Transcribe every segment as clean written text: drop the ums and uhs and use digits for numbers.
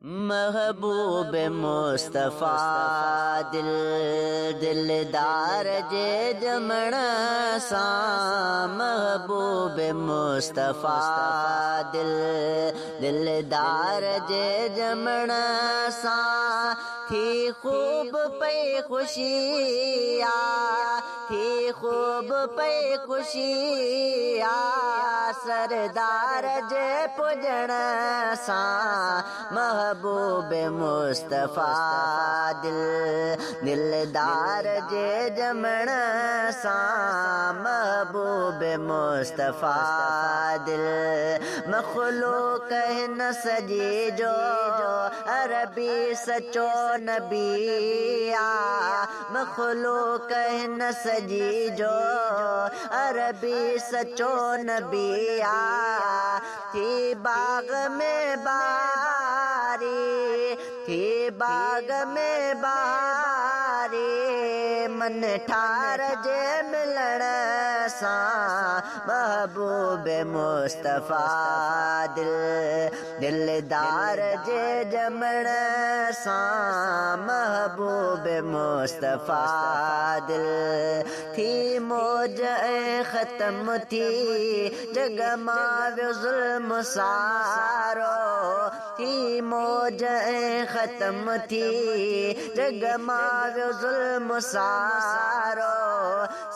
महबूब मुस्तफा दिल दिलदार जे जमण सां महबूब मुस्तफा दिल दिलदार जे जमण सां थी खूब पई खुशिया थी खूब पई खुशिया सरदार जे पुजण सां महबूब मुस्तफा दिल दिलदार जे जमण सां महबूब मुस्तफा दिल मखलूक न सजी जो अरबी सचो नबिया मखलूक न सजी जो अरबी सचो नबिया थी बाग में बारी थी बाग में बारी मन ठार जे मिलण सां महबूब मुस्तफा दिल दिलदार जे जमण सां महबूब मुस्तफा दिल थी मौज ख़त्म थी जग मां वियो ज़ुल्म सारो थी मौज ख़त्म थी जग मां वियो ज़ुल्म सारो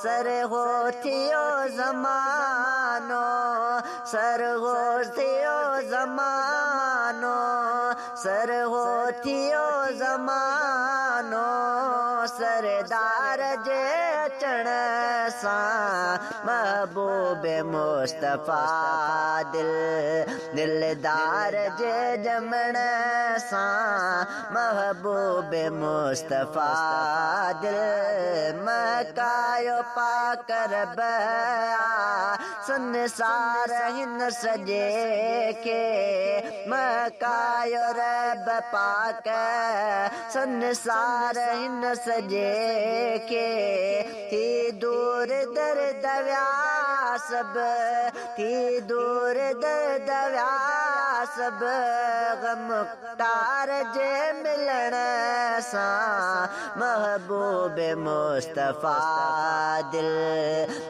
सर हो थियो ज़मानो सर हो थियो ज़मानो सर हो थियो ज़मानो सरदार जे अचण सां महबूब मुस्तफा दिल दिलदार जे जमण सां महबूब मुस्तफा दिल मकायो पाक रब संसार हिन सजे के मकायो रब पाक संसार हिन सजे के थी दूर दर दव्या सब थी दूर दर दव्या सब गम तार जे मिलण सां महबूब मुस्तफा दिल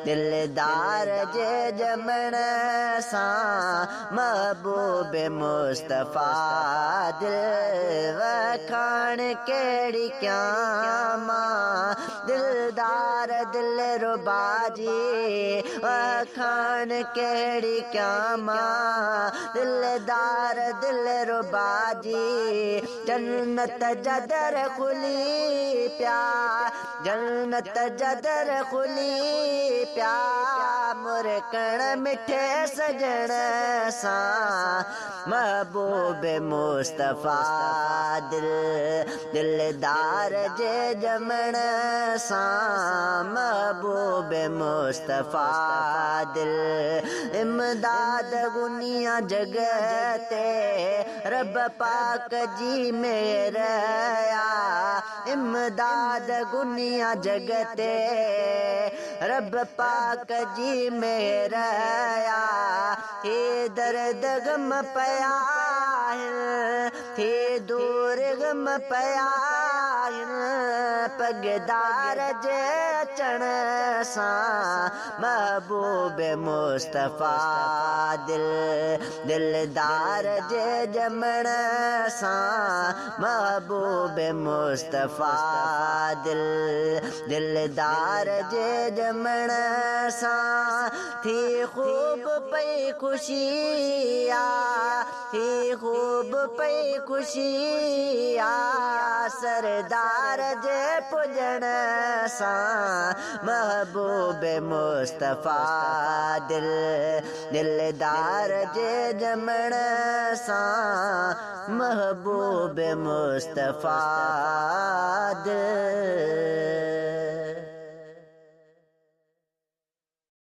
दिलदार जे जमण सां महबूब मुस्तफा दिल वखाण कहिड़ी क्यामा दिलदार दिल रुबाजी वखाण कहिड़ी क्यामा दिलदार दिल रुबाजी जन्नत जदर खुली प्या जन्नत जदर खुली प्या मुरकण मिठे सजण सां महबूब मुस्तफा दिल दिलदार जे जमण सां महबूब मुस्तफा दिल इमदाद गुनिया जग ते रब पाक जी मेरया इमदाद गुनिया जग ते रब पाक जी मेरया हे दर्द गम पया थी दूर गम पया पगदार जे अचण सां महबूब मुस्तफा दिल दिलदार जे जमण सां महबूब मुस्तफा दिल दिलदार जे जमण सां थी खूब पई खुशिया थी खूब पई खुशिया सरदार जे पुजण सां महबूब मुस्तफा दिल दिलदार जे जमण सां महबूब मुस्तफा दिल